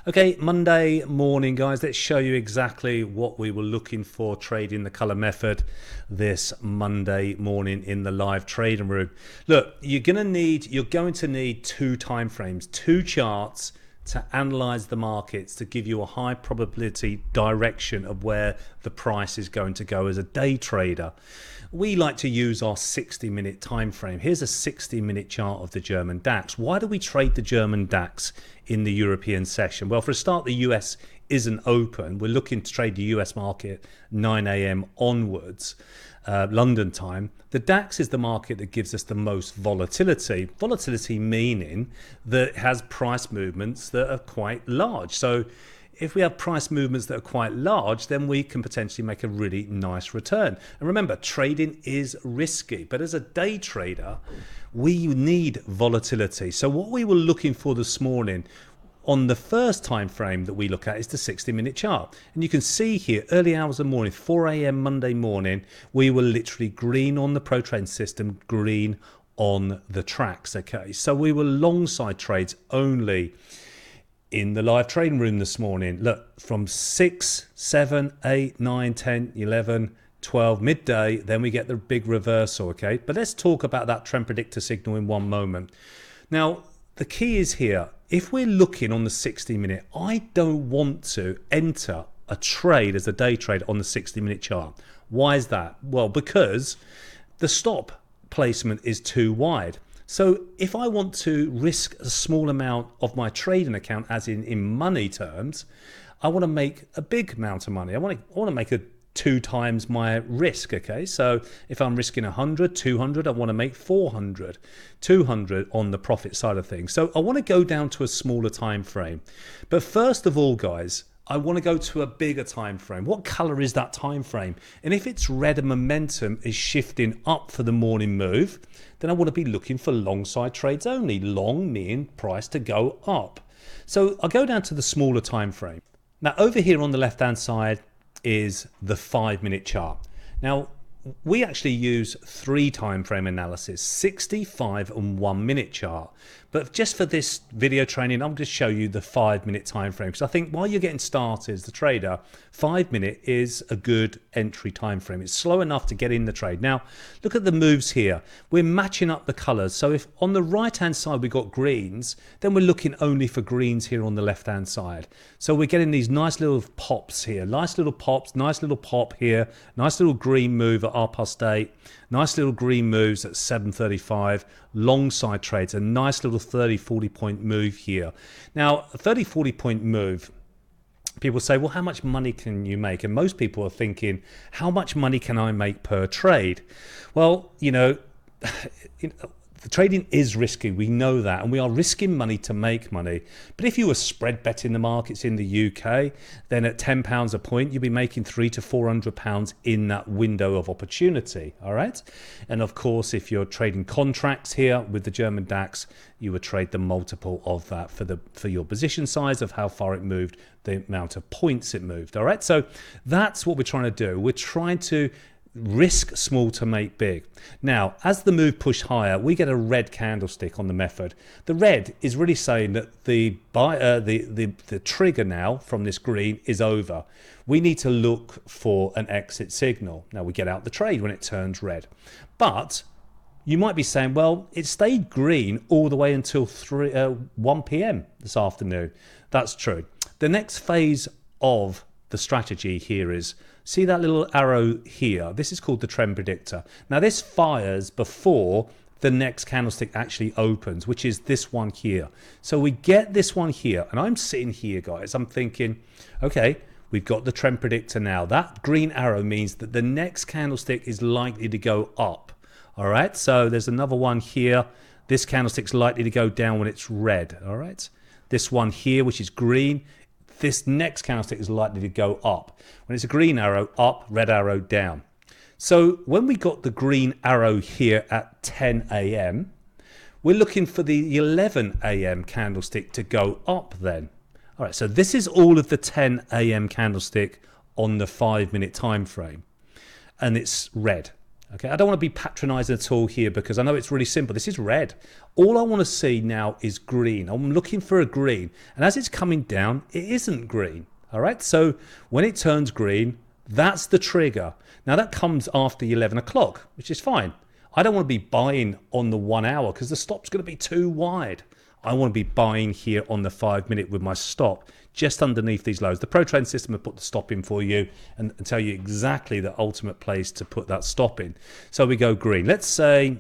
Okay, Monday morning, guys. Let's show you exactly what we were looking for trading the color method this Monday morning in the live trading room. Look, you're going to need two time frames, two charts to analyze the markets to give you a high probability direction of where the price is going to go as a day trader. We like to use our 60-minute time frame. Here's a 60-minute chart of the German DAX. Why do we trade the German DAX in the European session? Well, for a start, the US isn't open. We're looking to trade the US market 9 a.m. onwards, London time. The DAX is the market that gives us the most volatility. Volatility meaning that it has price movements that are quite large. So if we have price movements that are quite large, then we can potentially make a really nice return. And remember, trading is risky, but as a day trader, we need volatility. So what we were looking for this morning on the first time frame that we look at is the 60-minute chart. And you can see here, early hours of the morning, 4 a.m. Monday morning, we were literally green on the pro trading system, green on the tracks. Okay, so we were long side trades only in the live trading room this morning. Look, from 6, 7, 8, 9, 10, 11, 12, midday, then we get the big reversal, okay? But let's talk about that trend predictor signal in one moment. Now, the key is here, if we're looking on the 60-minute, I don't want to enter a trade as a day trade on the 60-minute chart. Why is that? Well, because the stop placement is too wide. So if I want to risk a small amount of my trading account, as in money terms, I want to make a big amount of money. I want to make a 2 times my risk. Okay, so if I'm risking 100, 200, I want to make 400, 200 on the profit side of things. So I want to go down to a smaller time frame. But first of all, guys, I want to go to a bigger time frame. What color is that time frame? And if it's red and momentum is shifting up for the morning move, then I want to be looking for long side trades only. Long meaning price to go up. So I'll go down to the smaller time frame. Now over here on the left hand side is the 5-minute chart. Now we actually use 3 time frame analysis, 60, 5 and 1 minute chart. But just for this video training, I'm going to show you the 5-minute time frame, because I think while you're getting started as the trader, 5-minute is a good entry time frame. It's slow enough to get in the trade. Now look at the moves here. We're matching up the colors. So if on the right hand side we got greens, then we're looking only for greens here on the left hand side. So we're getting these nice little pops here, nice little pops, nice little pop here, nice little green move at 8:30, nice little green moves at 7:35, long side trades, a nice little 30-40 point move here. Now a 30-40 point move, people say, well, how much money can you make? And most people are thinking, how much money can I make per trade? Well, the trading is risky, we know that, and we are risking money to make money. But if you were spread betting the markets in the UK, then at £10 a point, you'd be making £300 to £400 in that window of opportunity, all right? And of course, if you're trading contracts here with the German DAX, you would trade the multiple of that for your position size of how far it moved, the amount of points it moved, all right? So that's what we're trying to do. We're trying to risk small to make big. Now, as the move pushed higher, we get a red candlestick on the method. The red is really saying that the trigger now from this green is over. We need to look for an exit signal. Now we get out the trade when it turns red. But you might be saying, well, it stayed green all the way until 1 p.m. this afternoon. That's true. The next phase of the strategy here is, see that little arrow here? This is called the trend predictor. Now this fires before the next candlestick actually opens, which is this one here. So we get this one here, and I'm sitting here, guys, I'm thinking, okay, we've got the trend predictor now. That green arrow means that the next candlestick is likely to go up. All right, so there's another one here. This candlestick's likely to go down when it's red. All right, this one here, which is green, this next candlestick is likely to go up. When it's a green arrow, up, red arrow, down. So when we got the green arrow here at 10 a.m., we're looking for the 11 a.m. candlestick to go up then. All right, so this is all of the 10 a.m. candlestick on the 5-minute time frame, and it's red. Okay, I don't want to be patronizing at all here because I know it's really simple. This is red. All I want to see now is green. I'm looking for a green. And as it's coming down, it isn't green. All right, so when it turns green, that's the trigger. Now that comes after 11 o'clock, which is fine. I don't want to be buying on the 1 hour because the stop's going to be too wide. I want to be buying here on the 5 minute with my stop just underneath these lows. The Pro Trading system will put the stop in for you and tell you exactly the ultimate place to put that stop in. So we go green. Let's say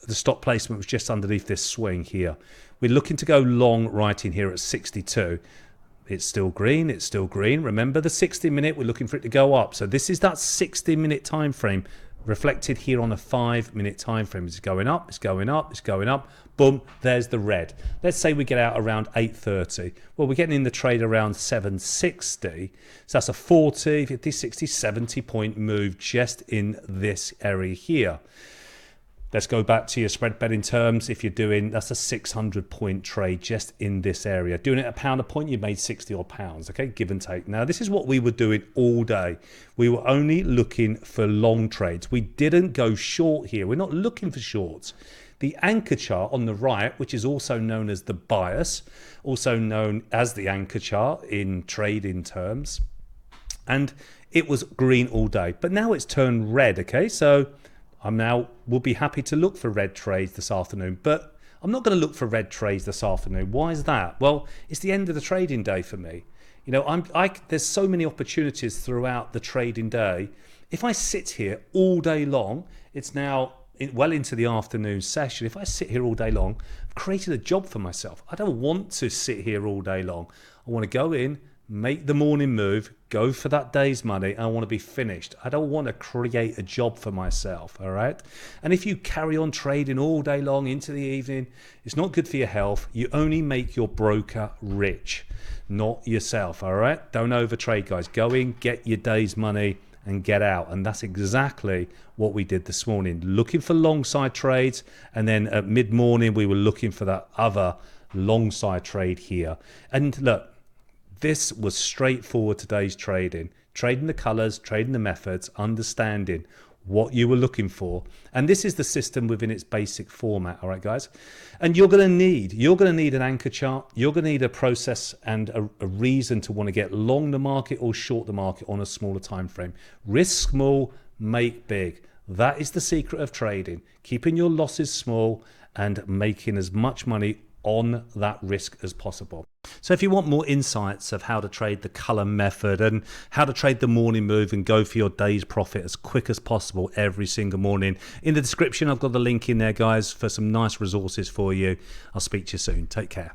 the stop placement was just underneath this swing here. We're looking to go long right in here at 62. It's still green, it's still green. Remember the 60 minute, we're looking for it to go up. So this is that 60 minute time frame reflected here on a 5 minute time frame. It's going up, it's going up, it's going up. Boom, there's the red. Let's say we get out around 8:30. Well, we're getting in the trade around 760. So that's a 40, 50, 60, 70 point move just in this area here. Let's go back to your spread betting terms. If you're doing, that's a 600 point trade just in this area. Doing it a pound a point, you made 60 odd pounds, okay, give and take. Now, this is what we were doing all day. We were only looking for long trades. We didn't go short here. We're not looking for shorts. The anchor chart on the right, which is also known as the bias, also known as the anchor chart in trading terms, and it was green all day, but now it's turned red, okay? So will be happy to look for red trades this afternoon, but I'm not going to look for red trades this afternoon. Why is that? Well, it's the end of the trading day for me. You know, there's so many opportunities throughout the trading day. If I sit here all day long, it's now well into the afternoon session. If I sit here all day long, I've created a job for myself. I don't want to sit here all day long. I want to go in, make the morning move, go for that day's money, and I want to be finished. I don't want to create a job for myself, all right? And if you carry on trading all day long into the evening, it's not good for your health. You only make your broker rich, not yourself, all right? Don't overtrade, guys. Go in, get your day's money, and get out. And that's exactly what we did this morning, looking for long side trades, and then at mid-morning we were looking for that other long side trade here. And look, this was straightforward today's trading the colors, trading the methods, understanding what you were looking for. And this is the system within its basic format, all right, guys? And you're going to need an anchor chart. You're going to need a process and a reason to want to get long the market or short the market on a smaller time frame. Risk small, make big. That is the secret of trading. Keeping your losses small and making as much money on that risk as possible. So if you want more insights of how to trade the color method and how to trade the morning move and go for your day's profit as quick as possible every single morning, in the description I've got the link in there, guys, for some nice resources for you. I'll speak to you soon. Take care.